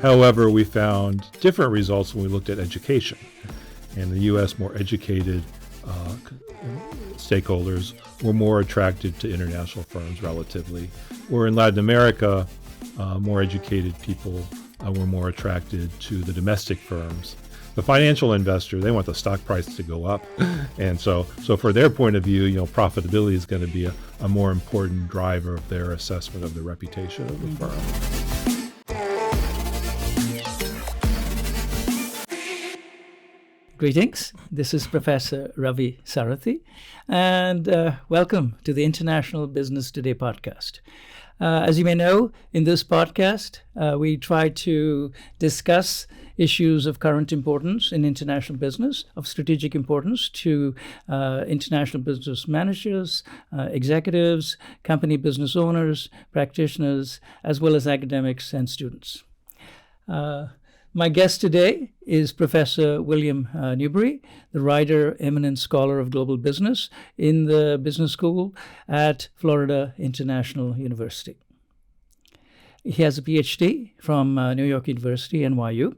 However, we found different results when we looked at education. In the U.S., more educated stakeholders were more attracted to international firms relatively, where in Latin America, more educated people were more attracted to the domestic firms. The financial investor, they want the stock price to go up. And so for their point of view, profitability is going to be a more important driver of their assessment of the reputation of the firm. Greetings. This is Professor Ravi Sarathy, and welcome to the International Business Today podcast. As you may know, in this podcast, we try to discuss issues of current importance in international business, of strategic importance to international business managers, executives, company business owners, practitioners, as well as academics and students. My guest today is Professor William Newburry, the Ryder Eminent Scholar of Global Business in the Business School at Florida International University. He has a PhD from New York University, NYU,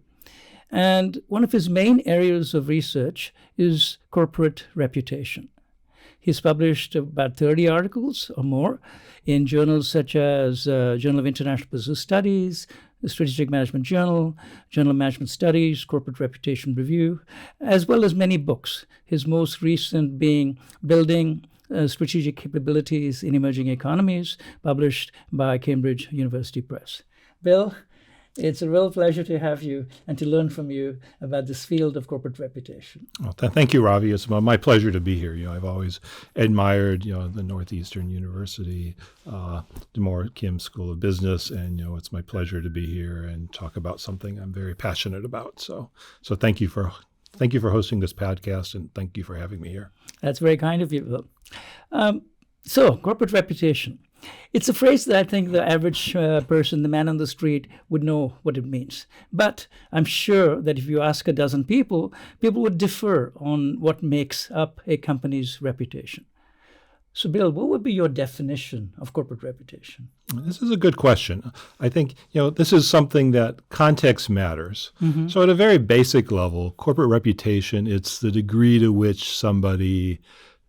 and one of his main areas of research is corporate reputation. He's published about 30 articles or more in journals such as Journal of International Business Studies, the Strategic Management Journal, Journal of Management Studies, Corporate Reputation Review, as well as many books, his most recent being Building Strategic Capabilities in Emerging Economies, published by Cambridge University Press. Bill, it's a real pleasure to have you and to learn from you about this field of corporate reputation. Well, thank you, Ravi. It's my pleasure to be here. I've always admired, the Northeastern University, DeMoore Kim School of Business, and it's my pleasure to be here and talk about something I'm very passionate about. So thank you for hosting this podcast, and thank you for having me here. That's very kind of you, Bill. So corporate reputation. It's a phrase that I think the average person, the man on the street, would know what it means. But I'm sure that if you ask a dozen people, people would differ on what makes up a company's reputation. So, Bill, what would be your definition of corporate reputation? This is a good question. I think, this is something that context matters. Mm-hmm. So at a very basic level, corporate reputation, it's the degree to which somebody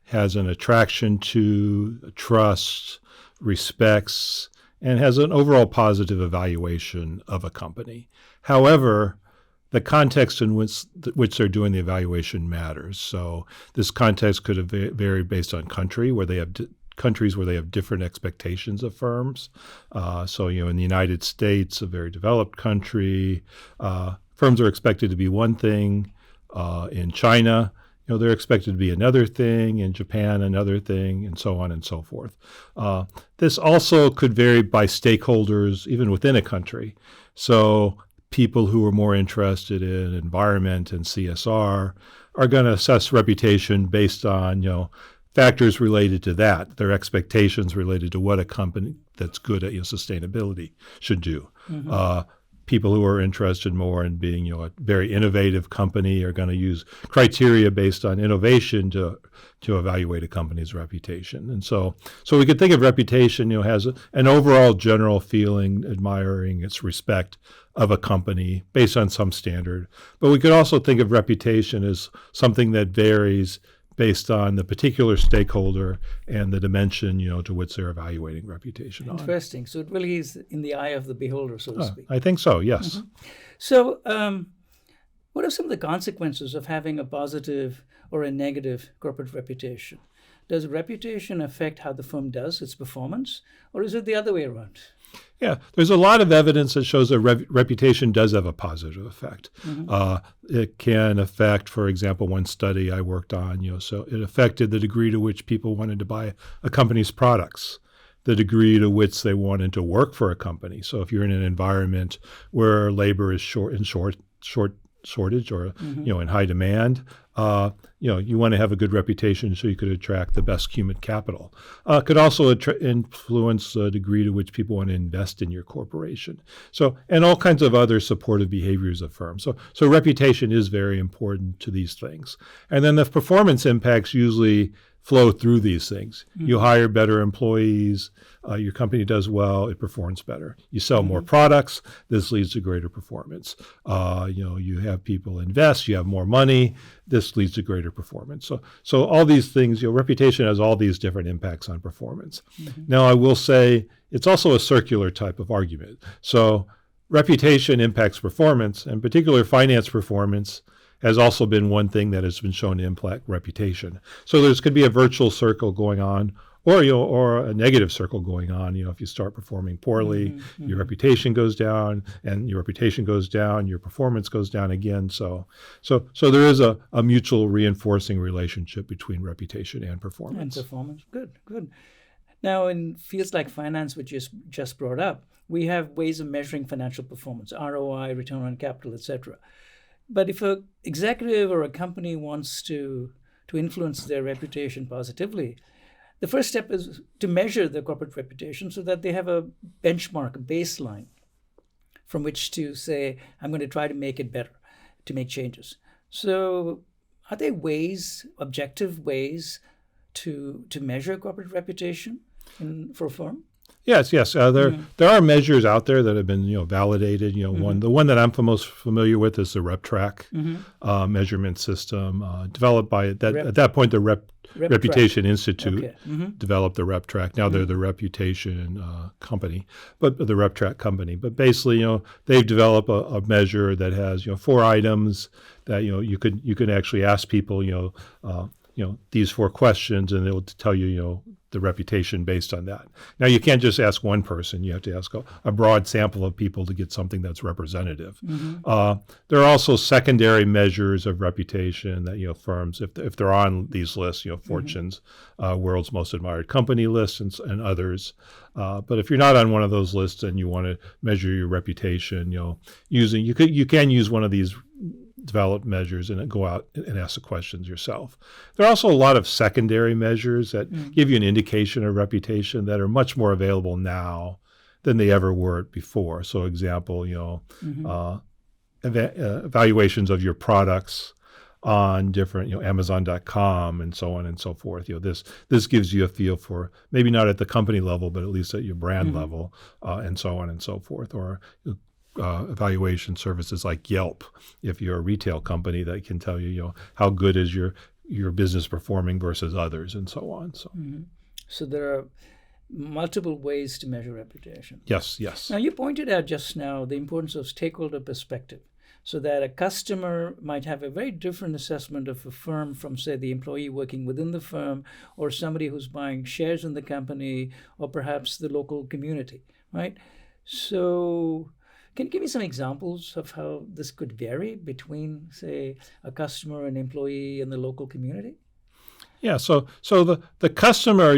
has an attraction to, trust, respects, and has an overall positive evaluation of a company. However, the context in which they're doing the evaluation matters. So this context could vary based on country, where they have countries where they have different expectations of firms. So in the United States, a very developed country, firms are expected to be one thing. In China, they're expected to be another thing, in Japan another thing, and so on and so forth. This also could vary by stakeholders, even within a country. So people who are more interested in environment and CSR are going to assess reputation based on, factors related to that, their expectations related to what a company that's good at sustainability should do. Mm-hmm. People who are interested more in being, a very innovative company are going to use criteria based on innovation to evaluate a company's reputation. And so we could think of reputation, has an overall general feeling, admiring its respect of a company based on some standard. But we could also think of reputation as something that varies based on the particular stakeholder and the dimension, to which they're evaluating reputation on. Interesting. So it really is in the eye of the beholder, so to speak. I think so, yes. Mm-hmm. So what are some of the consequences of having a positive or a negative corporate reputation? Does reputation affect how the firm does its performance, or is it the other way around? Yeah, there's a lot of evidence that shows that reputation does have a positive effect. Mm-hmm. It can affect, for example, one study I worked on, so it affected the degree to which people wanted to buy a company's products, the degree to which they wanted to work for a company. So if you're in an environment where labor is shortage or mm-hmm. In high demand, you want to have a good reputation so you could attract the best human capital. Could also influence the degree to which people want to invest in your corporation. So, and all kinds of other supportive behaviors of firms. So reputation is very important to these things. And then the performance impacts usually flow through these things. You hire better employees, your company does well, it performs better. You sell more products, this leads to greater performance. You have people invest, you have more money, this leads to greater performance. So all these things, reputation has all these different impacts on performance. Now, I will say it's also a circular type of argument. So reputation impacts performance, and particular finance performance has also been one thing that has been shown to impact reputation. So there's could be a virtual circle going on, or a negative circle going on. If you start performing poorly, your reputation goes down, and your reputation goes down, your performance goes down again. So there is a mutual reinforcing relationship between reputation and performance. Good. Now, in fields like finance, which you just brought up, we have ways of measuring financial performance, ROI, return on capital, etc. But if an executive or a company wants to influence their reputation positively, the first step is to measure the corporate reputation so that they have a benchmark, a baseline from which to say, I'm going to try to make it better, to make changes. So are there objective ways to measure corporate reputation for a firm? Yes. There are measures out there that have been validated. The one that I'm most familiar with is the RepTrack measurement system developed by at that point the Reputation Institute developed the RepTrack. Now they're the Reputation company, but the RepTrack company. But basically, they've developed a measure that has 4 items that you could actually ask people these 4 questions, and it will tell you the reputation based on that. Now, you can't just ask one person. You have to ask a broad sample of people to get something that's representative. There are also secondary measures of reputation that firms, if they're on these lists, Fortune's World's Most Admired Company list and others. But if you're not on one of those lists and you want to measure your reputation, you can use one of these develop measures and go out and ask the questions yourself. There are also a lot of secondary measures that give you an indication of reputation that are much more available now than they ever were before. So, example, evaluations of your products on different, Amazon.com and so on and so forth. This gives you a feel for, maybe not at the company level, but at least at your brand level, and so on and so forth. Or evaluation services like Yelp, if you're a retail company, that can tell you, how good is your business performing versus others, and so on. So there are multiple ways to measure reputation. Yes. Now, you pointed out just now the importance of stakeholder perspective, so that a customer might have a very different assessment of a firm from, say, the employee working within the firm, or somebody who's buying shares in the company, or perhaps the local community, right? So can you give me some examples of how this could vary between, say, a customer, an employee, and the local community? Yeah. So the customer,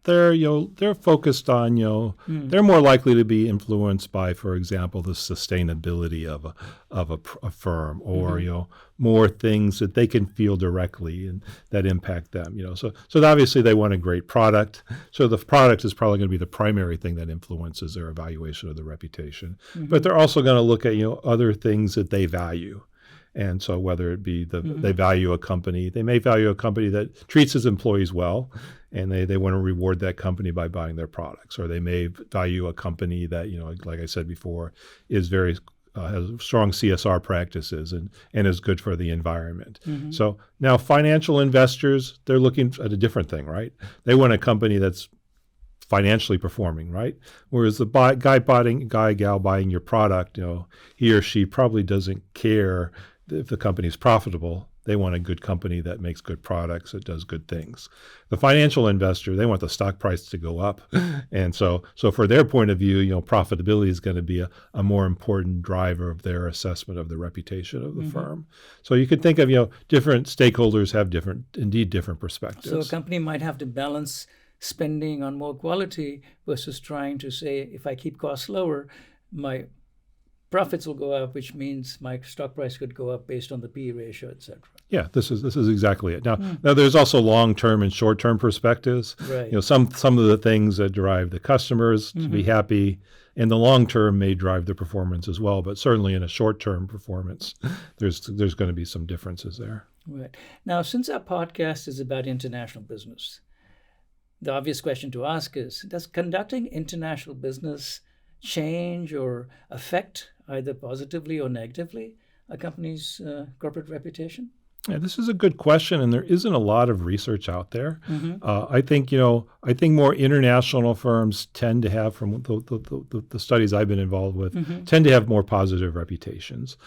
they're focused on, they're more likely to be influenced by, for example, the sustainability of a firm, or more things that they can feel directly and that impact them. So obviously they want a great product. So the product is probably going to be the primary thing that influences their evaluation of the reputation. But they're also going to look at other things that they value. And so whether it be they value a company, they may value a company that treats its employees well, and they want to reward that company by buying their products. Or they may value a company that, like I said before, is has strong CSR practices and is good for the environment. So now financial investors, they're looking at a different thing, right? They want a company that's financially performing, right? Whereas the gal buying your product, he or she probably doesn't care if the company's profitable. They want a good company that makes good products, that does good things. The financial investor, they want the stock price to go up. And so for their point of view, profitability is going to be a more important driver of their assessment of the reputation of the firm. So you could think of, different stakeholders have different perspectives. So a company might have to balance spending on more quality versus trying to say, if I keep costs lower, my profits will go up, which means my stock price could go up based on the P/E ratio, et cetera. Yeah, this is exactly it. Now there's also long-term and short-term perspectives. Right. Some of the things that drive the customers to be happy in the long term may drive the performance as well. But certainly in a short-term performance, there's going to be some differences there. Right. Now, since our podcast is about international business, the obvious question to ask is, does conducting international business change or affect, either positively or negatively, a company's corporate reputation? Yeah, this is a good question, and there isn't a lot of research out there. I think more international firms tend to have, from the studies I've been involved with, tend to have more positive reputations.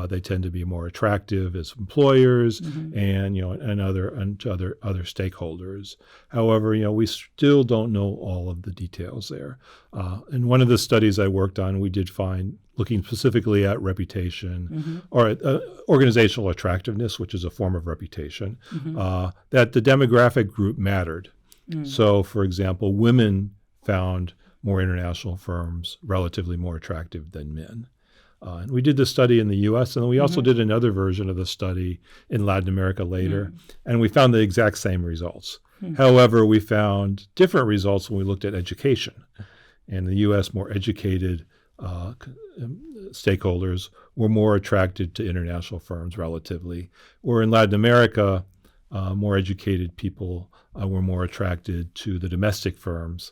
They tend to be more attractive as employers, and and other stakeholders. However, we still don't know all of the details there. In one of the studies I worked on, we did find, looking specifically at reputation or at, organizational attractiveness, which is a form of reputation, that the demographic group mattered. So, for example, women found more international firms relatively more attractive than men. And we did this study in the U.S., and we also did another version of the study in Latin America later, and we found the exact same results. However, we found different results when we looked at education. In the U.S., more educated stakeholders were more attracted to international firms relatively, or in Latin America, more educated people were more attracted to the domestic firms,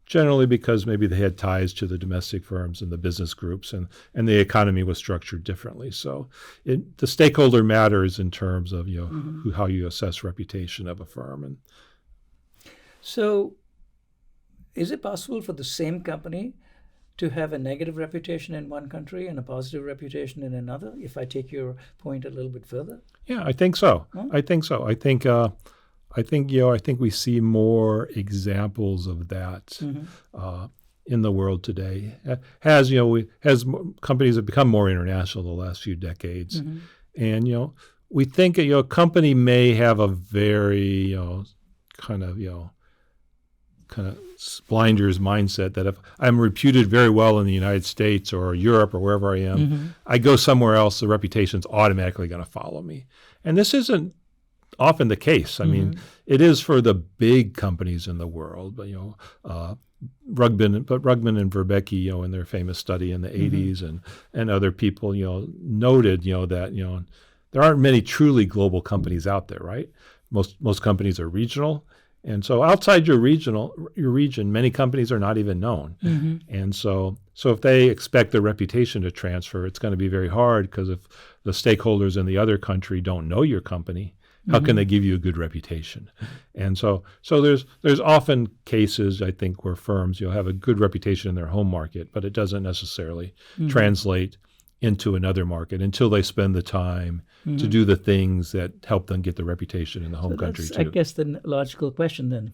generally because maybe they had ties to the domestic firms and the business groups, and the economy was structured differently. So the stakeholder matters in terms of how you assess reputation of a firm. And so is it possible for the same company to have a negative reputation in one country and a positive reputation in another, if I take your point a little bit further? Yeah, I think so. Huh? I think so. I think we see more examples of that in the world today. Companies have become more international the last few decades, and we think a company may have a very kind of blinders mindset that if I'm reputed very well in the United States or Europe or wherever I am, I go somewhere else, the reputation's automatically going to follow me. And this isn't often the case. I mean, it is for the big companies in the world, but Rugman and Verbeke, in their famous study in the 80s, and other people, noted, that there aren't many truly global companies out there, right? Most companies are regional. And so outside your region, many companies are not even known. And so if they expect their reputation to transfer, it's going to be very hard, because if the stakeholders in the other country don't know your company, how can they give you a good reputation? And so there's often cases, I think, where firms have a good reputation in their home market, but it doesn't necessarily translate into another market until they spend the time to do the things that help them get the reputation in the home country too. I guess the logical question then,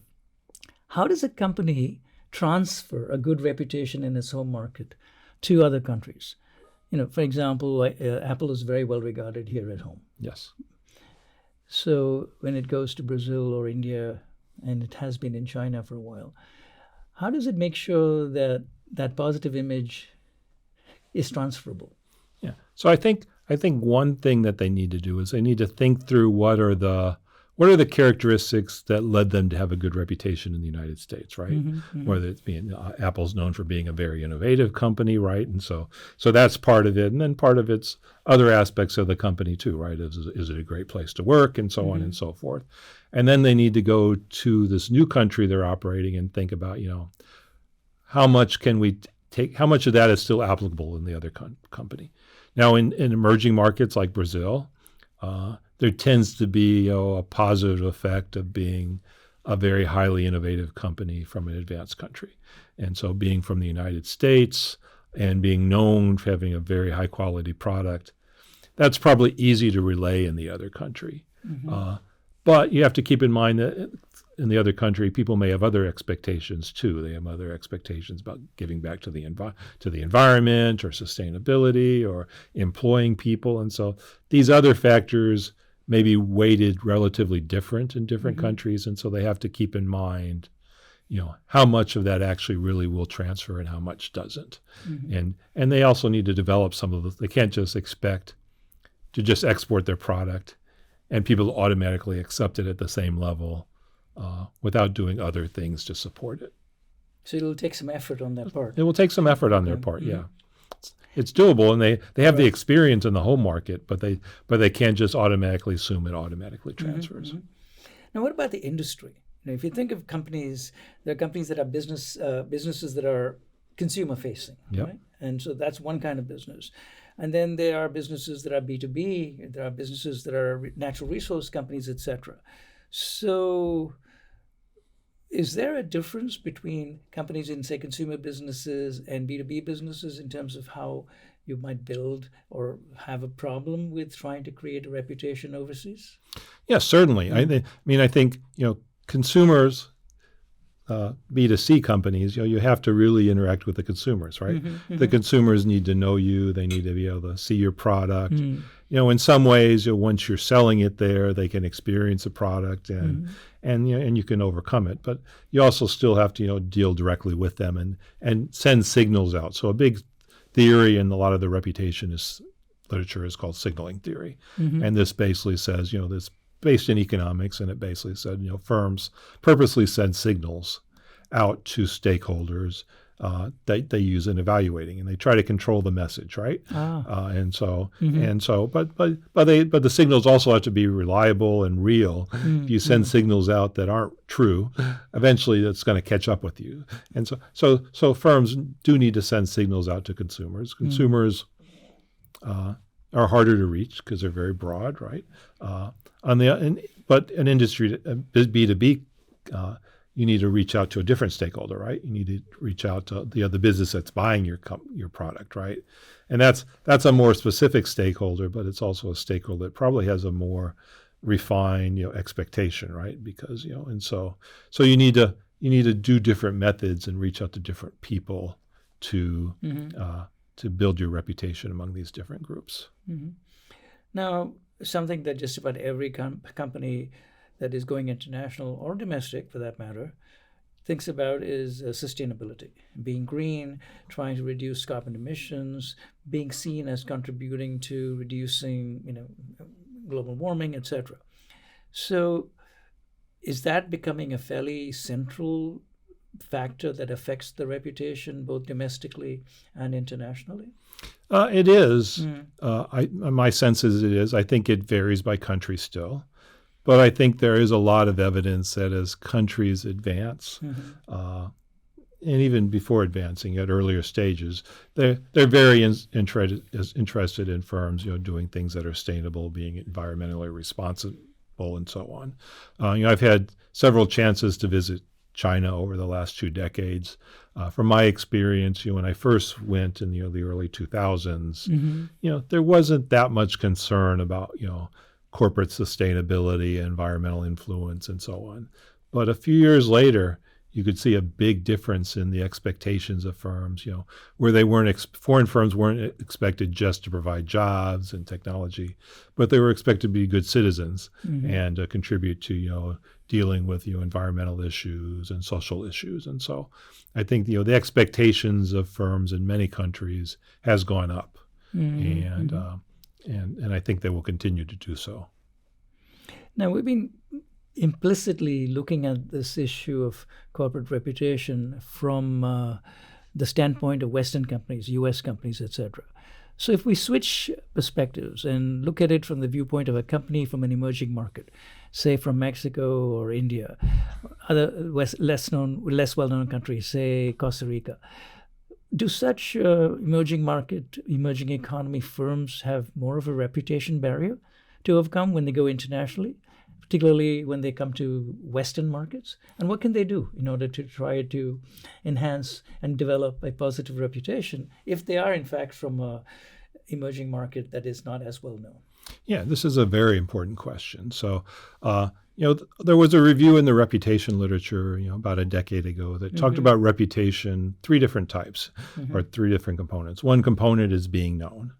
how does a company transfer a good reputation in its home market to other countries? For example, Apple is very well regarded here at home. Yes. So when it goes to Brazil or India, and it has been in China for a while, how does it make sure that that positive image is transferable? Yeah. So I think one thing that they need to do is they need to think through what are the characteristics that led them to have a good reputation in the United States, right? Whether it's being Apple's known for being a very innovative company, right? And so that's part of it, and then part of it's other aspects of the company too, right? Is it a great place to work, and so on and so forth. And then they need to go to this new country they're operating and think about, how much can we take? How much of that is still applicable in the other company? Now, in emerging markets like Brazil, there tends to be a positive effect of being a very highly innovative company from an advanced country. And so being from the United States and being known for having a very high quality product, that's probably easy to relay in the other country. But you have to keep in mind that in the other country, people may have other expectations too. They have other expectations about giving back to the environment or sustainability or employing people. And so these other factors may be weighted relatively different in different countries. And so they have to keep in mind, how much of that actually really will transfer and how much doesn't. And they also need to develop some of they can't just expect to just export their product and people automatically accept it at the same level without doing other things to support it. So it'll take some effort on that part. It will take some effort on their part, yeah. it's doable, and they have the experience in the home market, but they can't just automatically assume it automatically transfers. Mm-hmm. Now, what about the industry? If you think of companies, there are companies that are businesses that are consumer facing, right? And so that's one kind of business. And then there are businesses that are B2B, there are businesses that are natural resource companies, etc. So is there a difference between companies in, say, consumer businesses and B2B businesses in terms of how you might build or have a problem with trying to create a reputation overseas? Yes, certainly. I think consumers, B2C companies, you have to really interact with the consumers, right? The consumers need to know you. They need to be able to see your product. In some ways, once you're selling it there, they can experience the product and you can overcome it. But you also still have to deal directly with them and send signals out. So a big theory in a lot of the reputation literature is called signaling theory, and this basically says this. Based in economics, and it basically said, firms purposely send signals out to stakeholders that they use in evaluating, and they try to control the message, right? But the signals also have to be reliable and real. If you send signals out that aren't true, eventually that's going to catch up with you. And so firms do need to send signals out to consumers. Consumers are harder to reach because they're very broad, right? But an industry, B2B, you need to reach out to a different stakeholder, right? You need to reach out to the other business that's buying your product, right? And that's a more specific stakeholder, but it's also a stakeholder that probably has a more refined, expectation, right? Because so you need to do different methods and reach out to different people to build your reputation among these different groups. Now, something that just about every company that is going international or domestic, for that matter, thinks about is sustainability, being green, trying to reduce carbon emissions, being seen as contributing to reducing, global warming, etc. So, is that becoming a fairly central factor that affects the reputation both domestically and internationally? It is. My sense is it is. I think it varies by country still. But I think there is a lot of evidence that as countries advance, and even before advancing at earlier stages, they're very interested in firms, doing things that are sustainable, being environmentally responsible, and so on. I've had several chances to visit China over the last 2 decades. From my experience, when I first went in the early 2000s, there wasn't that much concern about corporate sustainability, environmental influence, and so on. But a few years later, you could see a big difference in the expectations of firms, where foreign firms weren't expected just to provide jobs and technology, but they were expected to be good citizens and contribute to dealing with environmental issues and social issues. And so I think the expectations of firms in many countries has gone up, and I think they will continue to do so. Now, we've been implicitly looking at this issue of corporate reputation from the standpoint of Western companies, U.S. companies, etc. So if we switch perspectives and look at it from the viewpoint of a company from an emerging market, say from Mexico or India, other less well-known countries, say Costa Rica, do such emerging economy firms have more of a reputation barrier to overcome when they go internationally, particularly when they come to Western markets? And what can they do in order to try to enhance and develop a positive reputation if they are, in fact, from an emerging market that is not as well known? Yeah, this is a very important question. So, there was a review in the reputation literature, about a decade ago that talked about reputation, 3 different types or 3 different components. One component is being known.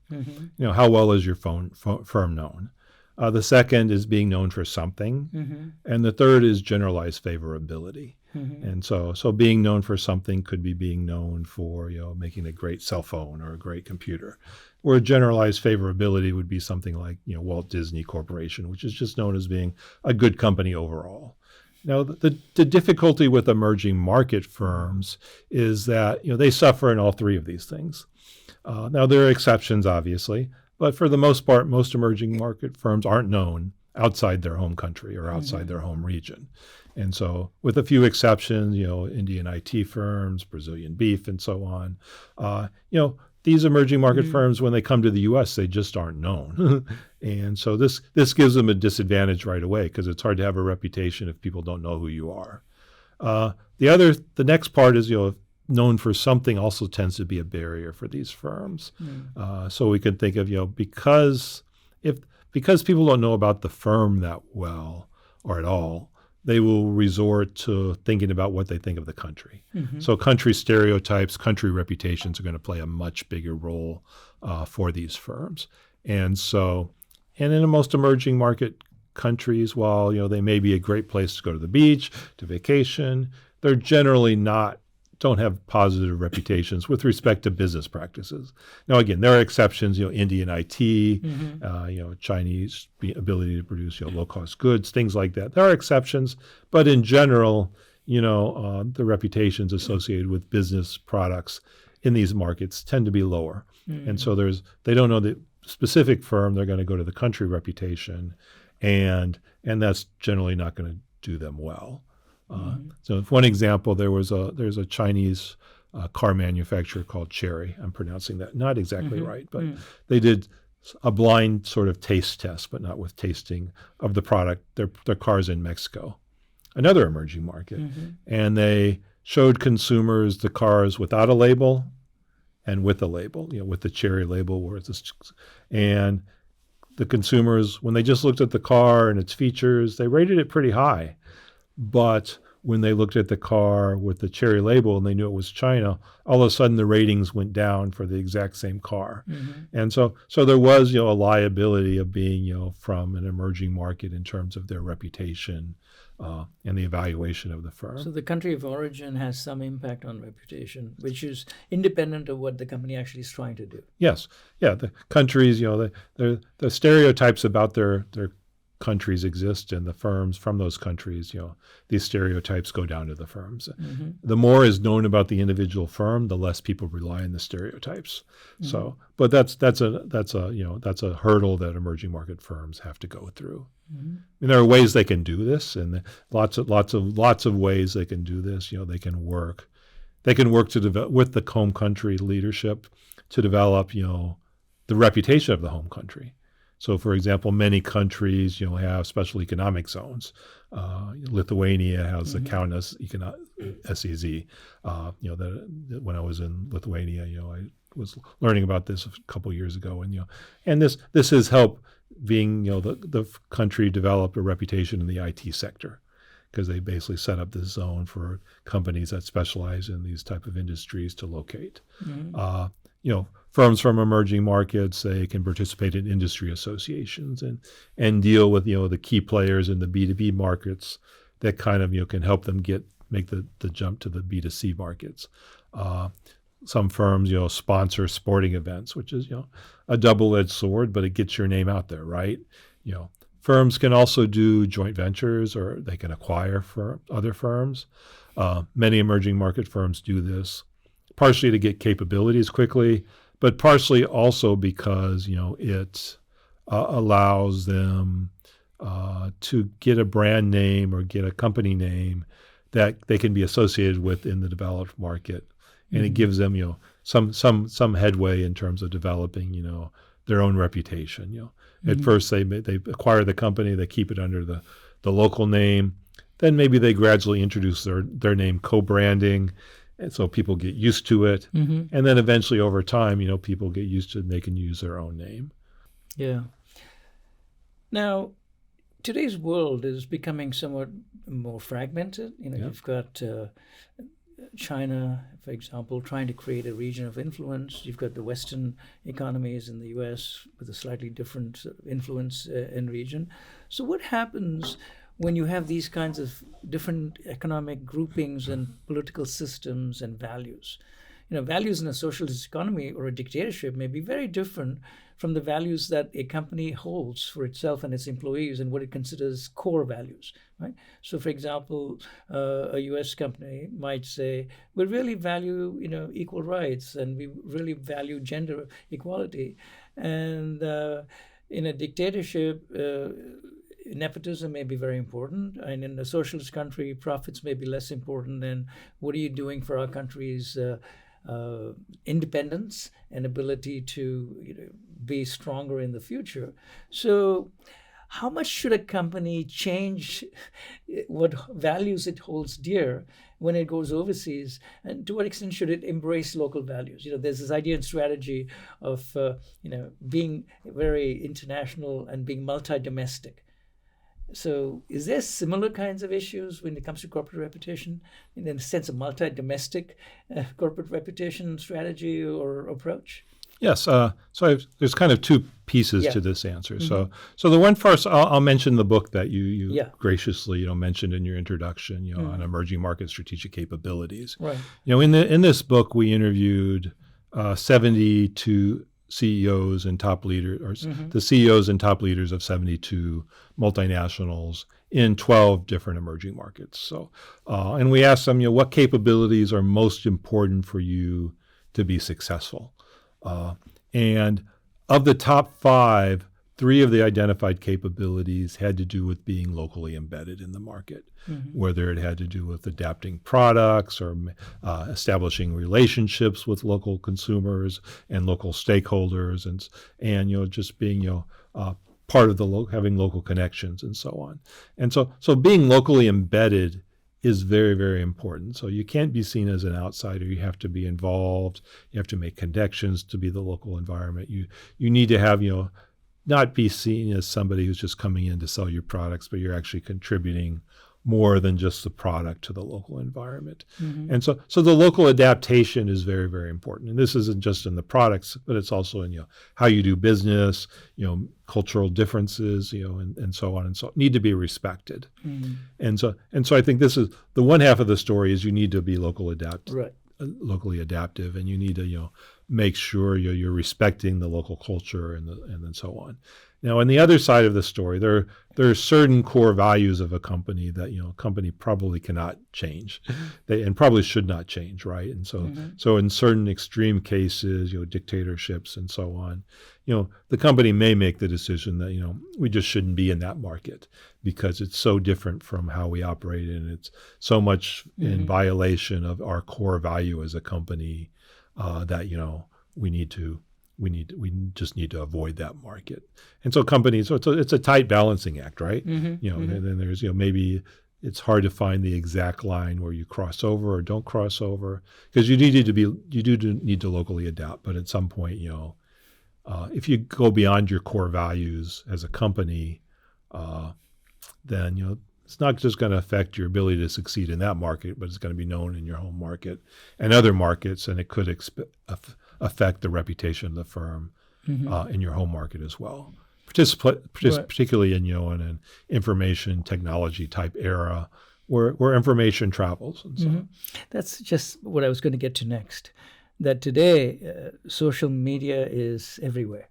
How well is your firm known? The second is being known for something. And the third is generalized favorability. And so being known for something could be being known for, making a great cell phone or a great computer. Where generalized favorability would be something like, Walt Disney Corporation, which is just known as being a good company overall. Now, the difficulty with emerging market firms is that, they suffer in all 3 of these things. Now, there are exceptions, obviously, but for the most part, most emerging market firms aren't known outside their home country or outside their home region. And so with a few exceptions, Indian IT firms, Brazilian beef, and so on, these emerging market firms, when they come to the U.S., they just aren't known. And so this gives them a disadvantage right away because it's hard to have a reputation if people don't know who you are. The next part is, known for something also tends to be a barrier for these firms. So we can think of, because people don't know about the firm that well or at all, they will resort to thinking about what they think of the country. So country stereotypes, country reputations are going to play a much bigger role for these firms. And in most emerging market countries, while they may be a great place to go to the beach, to vacation, they're generally don't have positive reputations with respect to business practices. Now, again, there are exceptions, Indian IT, Chinese ability to produce low-cost goods, things like that. There are exceptions, but in general, the reputations associated with business products in these markets tend to be lower. And so they don't know the specific firm, they're going to go to the country reputation, and that's generally not going to do them well. So one example, there's a Chinese car manufacturer called Chery. I'm pronouncing that not exactly right, but they did a blind sort of taste test, but not with tasting, of the product, their cars in Mexico, another emerging market. And they showed consumers the cars without a label and with a label, with the Chery label. And the consumers, when they just looked at the car and its features, they rated it pretty high. But when they looked at the car with the Chery label and they knew it was China, all of a sudden the ratings went down for the exact same car. And so there was, a liability of being, from an emerging market in terms of their reputation and the evaluation of the firm. So the country of origin has some impact on reputation, which is independent of what the company actually is trying to do. Yes. Yeah. The countries, the stereotypes about their countries exist, and the firms from those countries, these stereotypes go down to the firms. The more is known about the individual firm, the less people rely on the stereotypes. So, but that's a hurdle that emerging market firms have to go through. And there are ways they can do this, and lots of ways they can do this. They can work to develop with the home country leadership to develop, the reputation of the home country. So, for example, many countries, have special economic zones. Lithuania has the Kaunas SEZ. When I was in Lithuania, I was learning about this a couple of years ago, and this has helped being, the country develop a reputation in the IT sector, because they basically set up this zone for companies that specialize in these type of industries to locate. Firms from emerging markets, they can participate in industry associations and deal with, the key players in the B2B markets that kind of, can help them make the jump to the B2C markets. Some firms, sponsor sporting events, which is, a double-edged sword, but it gets your name out there, right? Firms can also do joint ventures, or they can acquire other firms. Many emerging market firms do this, partially to get capabilities quickly, but partially also because, it allows them to get a brand name or get a company name that they can be associated with in the developed market. And it gives them, some headway in terms of developing, their own reputation. At first they acquire the company, they keep it under the local name. Then maybe they gradually introduce their name co-branding, and so people get used to it. And then eventually over time, people get used to it and they can use their own name. Yeah. Now, today's world is becoming somewhat more fragmented. You've got China, for example, trying to create a region of influence. You've got the Western economies in the U.S. with a slightly different influence in region. So what happens when you have these kinds of different economic groupings and political systems and values? Values in a socialist economy or a dictatorship may be very different from the values that a company holds for itself and its employees and what it considers core values, right? So, for example, a U.S. company might say, we really value, equal rights, and we really value gender equality. And in a dictatorship, nepotism may be very important, and in a socialist country, profits may be less important than what are you doing for our country's independence and ability to be stronger in the future. So how much should a company change what values it holds dear when it goes overseas, and to what extent should it embrace local values? There's this idea and strategy of being very international and being multi-domestic. So is there similar kinds of issues when it comes to corporate reputation, in a sense of multi-domestic corporate reputation strategy or approach? Yes. There's kind of two pieces to this answer. So the one first, I'll mention the book that you graciously mentioned in your introduction, on emerging market strategic capabilities. Right. In this book, we interviewed 72 CEOs and top leaders, the CEOs and top leaders of 72 multinationals in 12 different emerging markets. So, and we asked them, what capabilities are most important for you to be successful? And of the top 5, 3 of the identified capabilities had to do with being locally embedded in the market, whether it had to do with adapting products or establishing relationships with local consumers and local stakeholders, and just being part of having local connections and so on. And so being locally embedded is very, very important. So you can't be seen as an outsider. You have to be involved. You have to make connections to be the local environment. You need to have, not be seen as somebody who's just coming in to sell your products, but you're actually contributing more than just the product to the local environment. And so the local adaptation is very, very important. And this isn't just in the products, but it's also in how you do business, cultural differences, and so on and so on, need to be respected. And so I think this is the one half of the story is you need to be locally adaptive, and you need to make sure you're respecting the local culture and then so on. Now, on the other side of the story, there are certain core values of a company that a company probably cannot change, and probably should not change, right? And so in certain extreme cases, dictatorships and so on, the company may make the decision that we just shouldn't be in that market because it's so different from how we operate, and it's so much in violation of our core value as a company that we just need to avoid that market. And so companies, so it's a tight balancing act, right? And then there's maybe it's hard to find the exact line where you cross over or don't cross over, because you do need to locally adapt. But at some point, if you go beyond your core values as a company, then it's not just going to affect your ability to succeed in that market, but it's going to be known in your home market and other markets, and it could affect the reputation of the firm in your home market as well. Particularly in an information technology type era where information travels. And so. That's just what I was going to get to next. That today social media is everywhere.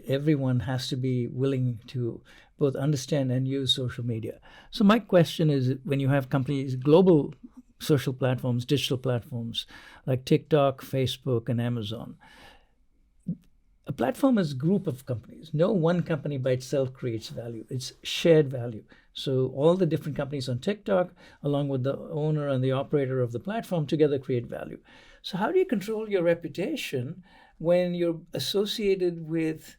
Everyone has to be willing to both understand and use social media. So my question is, when you have companies, global social platforms, digital platforms like TikTok, Facebook, and Amazon, a platform is a group of companies. No one company by itself creates value. It's shared value. So all the different companies on TikTok, along with the owner and the operator of the platform, together create value. So how do you control your reputation when you're associated with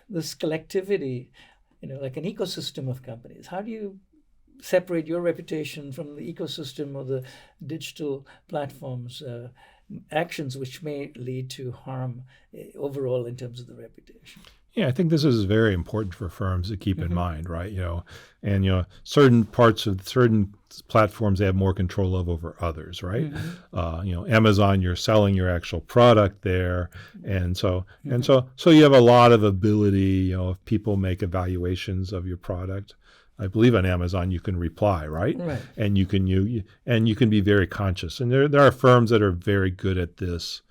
this collectivity, like an ecosystem of companies? How do you separate your reputation from the ecosystem of the digital platforms' actions, which may lead to harm overall in terms of the reputation? Yeah, I think this is very important for firms to keep in mind, right? And certain parts of certain platforms they have more control of over others, right? Amazon, you're selling your actual product there, and so you have a lot of ability. If people make evaluations of your product, I believe on Amazon you can reply, right? And you can be very conscious. And there are firms that are very good at this.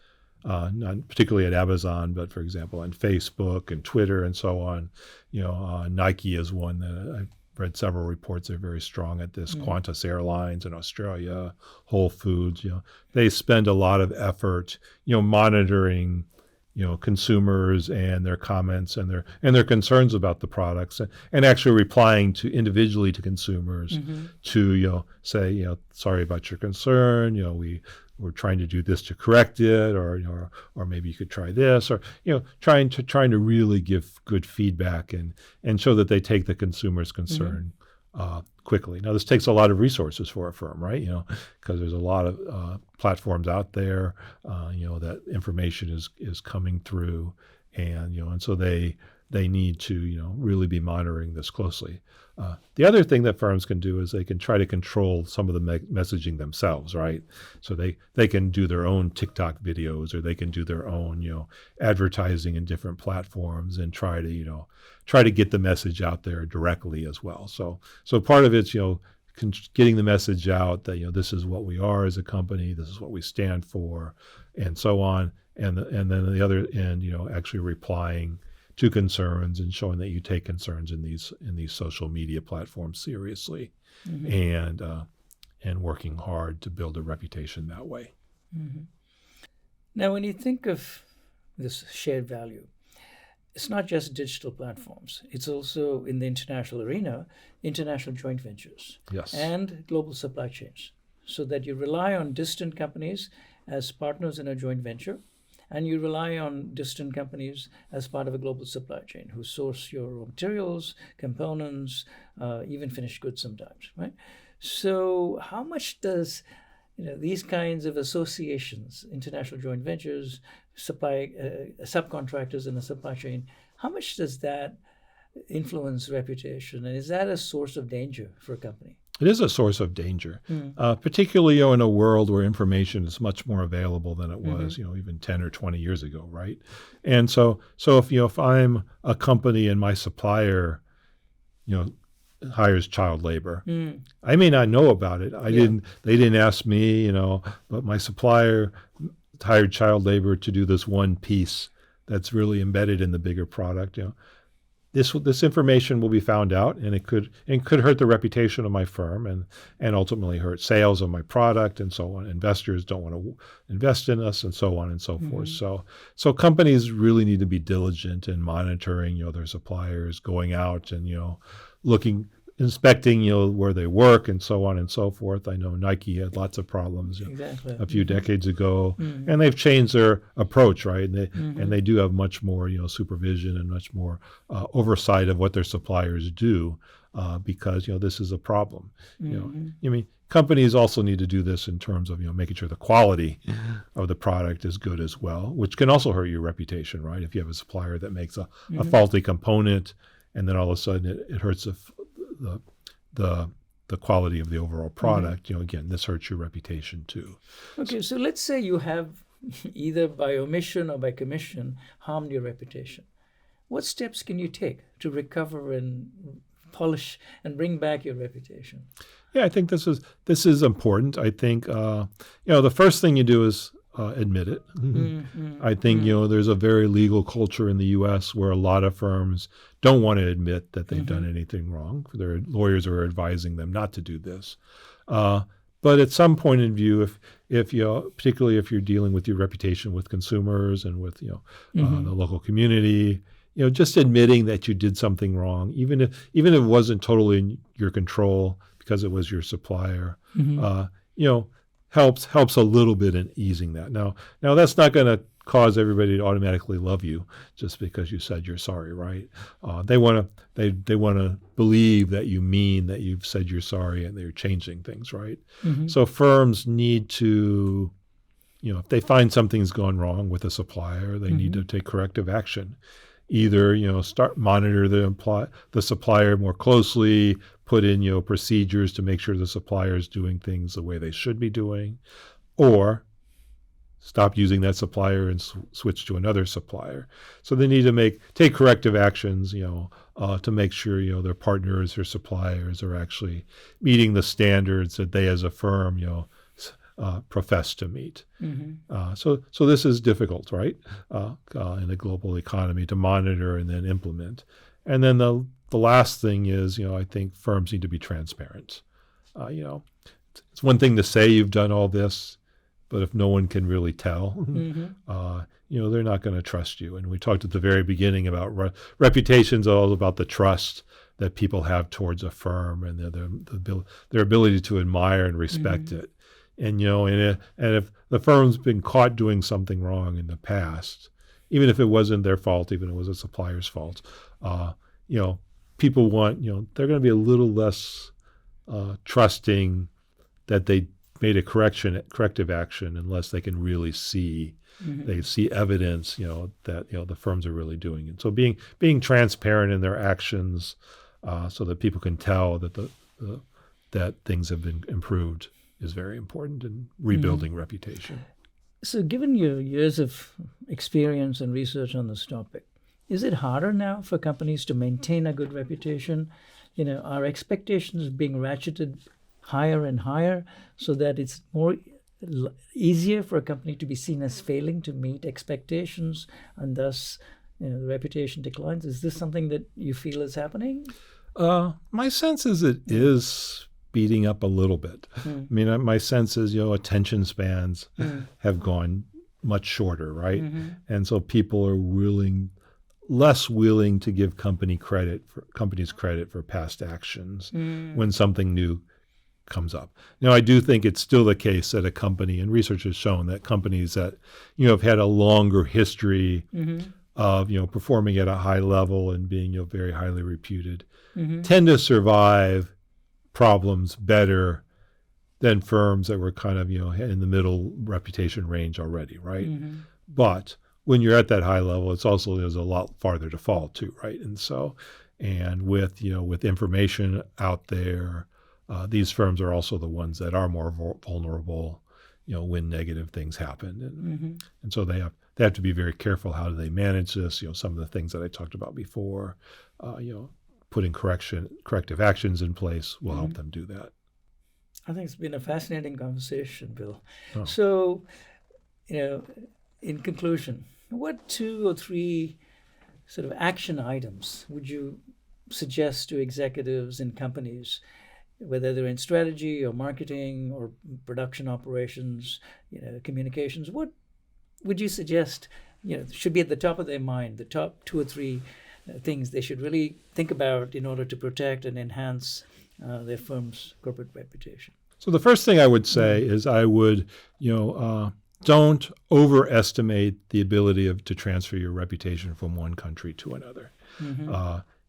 not particularly at Amazon, but for example, on Facebook and Twitter and so on. Nike is one that I've read several reports. They're very strong at this. Qantas Airlines in Australia, Whole Foods, they spend a lot of effort, monitoring, consumers and their comments and their concerns about the products, and actually replying to individually to consumers to, say, sorry about your concern, we're trying to do this to correct it, or maybe you could try this, or trying to really give good feedback and show that they take the consumer's concern quickly. Now, this takes a lot of resources for a firm, right? Because there's a lot of platforms out there, that information is coming through, and so they need to really be monitoring this closely. The other thing that firms can do is they can try to control some of the messaging themselves, right? So they can do their own TikTok videos, or they can do their own, advertising in different platforms, and try to get the message out there directly as well. So part of it's, getting the message out that, this is what we are as a company, this is what we stand for, and so on. And then the other end, actually replying to concerns and showing that you take concerns in these social media platforms seriously, and working hard to build a reputation that way. Now, when you think of this shared value, it's not just digital platforms. It's also, in the international arena, international joint ventures, yes, and global supply chains, so that you rely on distant companies as partners in a joint venture, and you rely on distant companies as part of a global supply chain who source your raw materials, components, even finished goods sometimes, right? So how much does these kinds of associations, international joint ventures, supply subcontractors in the supply chain, how much does that influence reputation? And is that a source of danger for a company? It is a source of danger, particularly in a world where information is much more available than it was, even 10 or 20 years ago, right? And so if I'm a company and my supplier, hires child labor, I may not know about it. They didn't ask me, but my supplier hired child labor to do this one piece that's really embedded in the bigger product. This information will be found out, and it could hurt the reputation of my firm, and ultimately hurt sales of my product, and so on. Investors don't want to invest in us, and so on and so forth. So companies really need to be diligent in monitoring their suppliers, going out and inspecting where they work, and so on and so forth. I know Nike had lots of problems a few decades ago, and they've changed their approach, right? And they do have much more supervision and much more oversight of what their suppliers do, because this is a problem. Companies also need to do this in terms of making sure the quality of the product is good as well, which can also hurt your reputation, right? If you have a supplier that makes a faulty component, and then all of a sudden it hurts the quality of the overall product, again, this hurts your reputation too. Okay, so let's say you have either by omission or by commission harmed your reputation. What steps can you take to recover and polish and bring back your reputation? Yeah, I think this is important. I think the first thing you do is admit it. I think there's a very legal culture in the U.S. where a lot of firms don't want to admit that they've done anything wrong. Their lawyers are advising them not to do this. But at some point in view, if particularly if you're dealing with your reputation with consumers and with the local community, just admitting that you did something wrong, even if it wasn't totally in your control because it was your supplier, helps a little bit in easing that. Now that's not going to cause everybody to automatically love you just because you said you're sorry, right? They want to believe that you mean that you've said you're sorry and they're changing things, right? So firms need to, if they find something's gone wrong with a supplier, they need to take corrective action. Either monitor the supplier more closely, put in procedures to make sure the supplier is doing things the way they should be doing, or stop using that supplier and switch to another supplier. So they need to take corrective actions, to make sure their partners or suppliers are actually meeting the standards that they as a firm profess to meet. So this is difficult, right, in a global economy to monitor and then implement. And then the last thing is, I think firms need to be transparent. It's one thing to say you've done all this, but if no one can really tell, they're not going to trust you. And we talked at the very beginning about reputations, all about the trust that people have towards a firm and their ability to admire and respect it. And and if the firm's been caught doing something wrong in the past, even if it wasn't their fault, even if it was a supplier's fault, people want, they're going to be a little less trusting that they made a corrective action unless they can really see, they see evidence, that the firms are really doing it. So being transparent in their actions, so that people can tell that that things have been improved is very important in rebuilding reputation. So given your years of experience and research on this topic, is it harder now for companies to maintain a good reputation? Are expectations being ratcheted higher and higher so that it's more easier for a company to be seen as failing to meet expectations, and thus the reputation declines? Is this something that you feel is happening? My sense is it is speeding up a little bit. I mean, my sense is, attention spans have gone much shorter, right? And so people are less willing to give companies credit for past actions when something new comes up. I do think it's still the case that a company, and research has shown that companies that have had a longer history of performing at a high level and being very highly reputed tend to survive problems better than firms that were kind of in the middle reputation range already, right? But when you're at that high level, there's a lot farther to fall too, right? And so, and with information out there, these firms are also the ones that are more vulnerable, when negative things happen, and so they have to be very careful. How do they manage this? Some of the things that I talked about before, putting corrective actions in place will help them do that. I think it's been a fascinating conversation, Bill. Oh. So, in conclusion, what 2 or 3 sort of action items would you suggest to executives in companies, whether they're in strategy or marketing or production operations, communications? What would you suggest, should be at the top of their mind, the top 2 or 3 things they should really think about in order to protect and enhance their firm's corporate reputation? So the first thing I would say is I would, don't overestimate the ability to transfer your reputation from one country to another.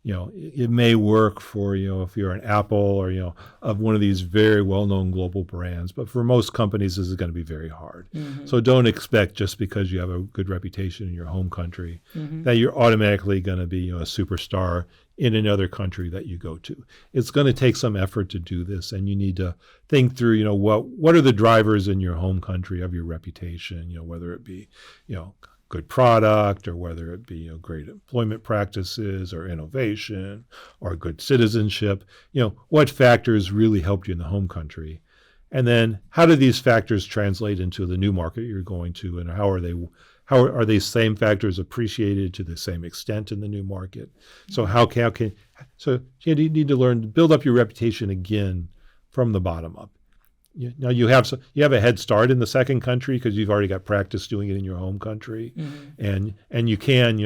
It may work for, if you're an Apple or, of one of these very well-known global brands, but for most companies, this is going to be very hard. So don't expect just because you have a good reputation in your home country that you're automatically going to be a superstar in another country that you go to. It's going to take some effort to do this, and you need to think through, what are the drivers in your home country of your reputation, whether it be, good product, or whether it be great employment practices or innovation or good citizenship, what factors really helped you in the home country, and then how do these factors translate into the new market you're going to, and how are these same factors appreciated to the same extent in the new market? So so you need to learn to build up your reputation again from the bottom up. Now you have a head start in the second country because you've already got practice doing it in your home country, and you can,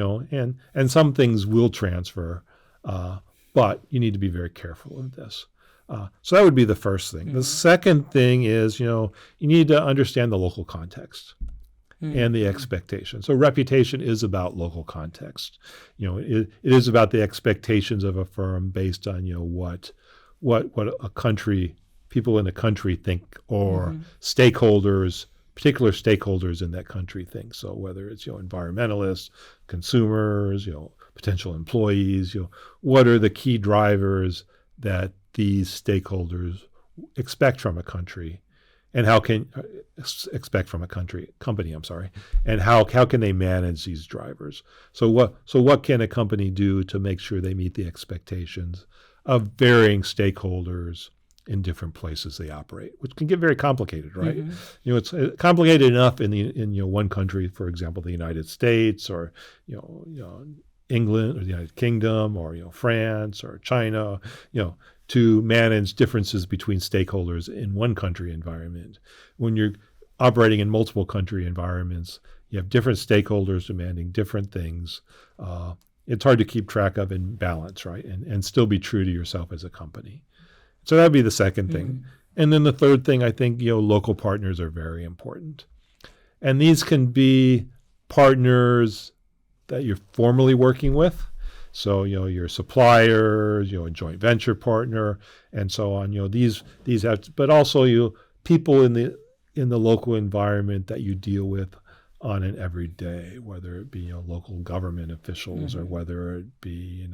and some things will transfer, but you need to be very careful of this. So that would be the first thing. The second thing is, you need to understand the local context and the expectation. So reputation is about local context. It is about the expectations of a firm based on what a country, people in a country think, or stakeholders, particular stakeholders in that country think. So whether it's environmentalists, consumers, potential employees, what are the key drivers that these stakeholders expect from a country, and how can expect from a company, and how can they manage these drivers? So what can a company do to make sure they meet the expectations of varying stakeholders in different places they operate, which can get very complicated, right? It's complicated enough in one country, for example, the United States, or England, or the United Kingdom, or France, or China, to manage differences between stakeholders in one country environment. When you're operating in multiple country environments, you have different stakeholders demanding different things. It's hard to keep track of and balance, right? And still be true to yourself as a company. So that'd be the second thing. And then the third thing, I think, local partners are very important. And these can be partners that you're formally working with. So, your suppliers, a joint venture partner, and so on. These have, but also people in the local environment that you deal with on an everyday, whether it be local government officials, or whether it be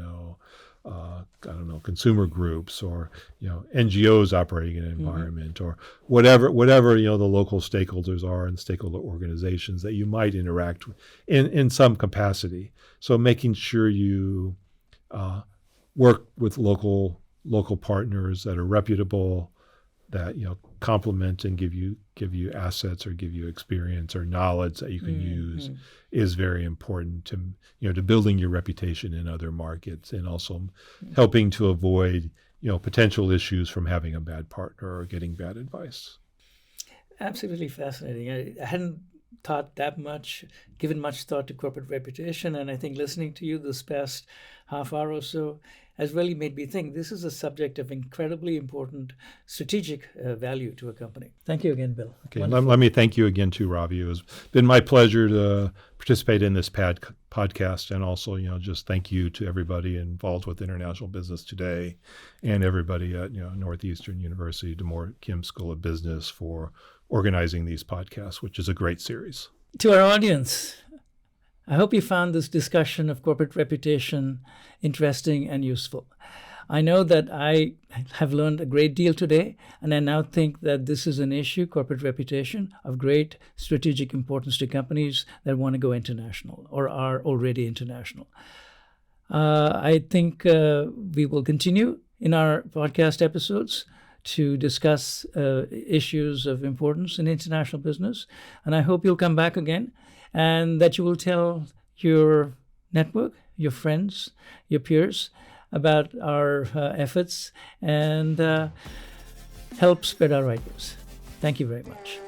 consumer groups, or NGOs operating in an environment, or whatever the local stakeholders are and stakeholder organizations that you might interact with in some capacity. So making sure you work with local partners that are reputable, that complement and give you assets or give you experience or knowledge that you can use, is very important to building your reputation in other markets, and also helping to avoid potential issues from having a bad partner or getting bad advice. Absolutely fascinating. I hadn't given much thought to corporate reputation, and I think listening to you this past half hour or so has really made me think this is a subject of incredibly important strategic value to a company. Thank you again, Bill. Okay, let me thank you again too, Ravi. It has been my pleasure to participate in this podcast, and also, just thank you to everybody involved with International Business Today, and everybody at Northeastern University, DeMoore Kim School of Business for organizing these podcasts, which is a great series. To our audience, I hope you found this discussion of corporate reputation interesting and useful. I know that I have learned a great deal today, and I now think that this is an issue, corporate reputation, of great strategic importance to companies that want to go international or are already international. I think we will continue in our podcast episodes to discuss issues of importance in international business. And I hope you'll come back again, and that you will tell your network, your friends, your peers about our efforts, and help spread our ideas. Thank you very much.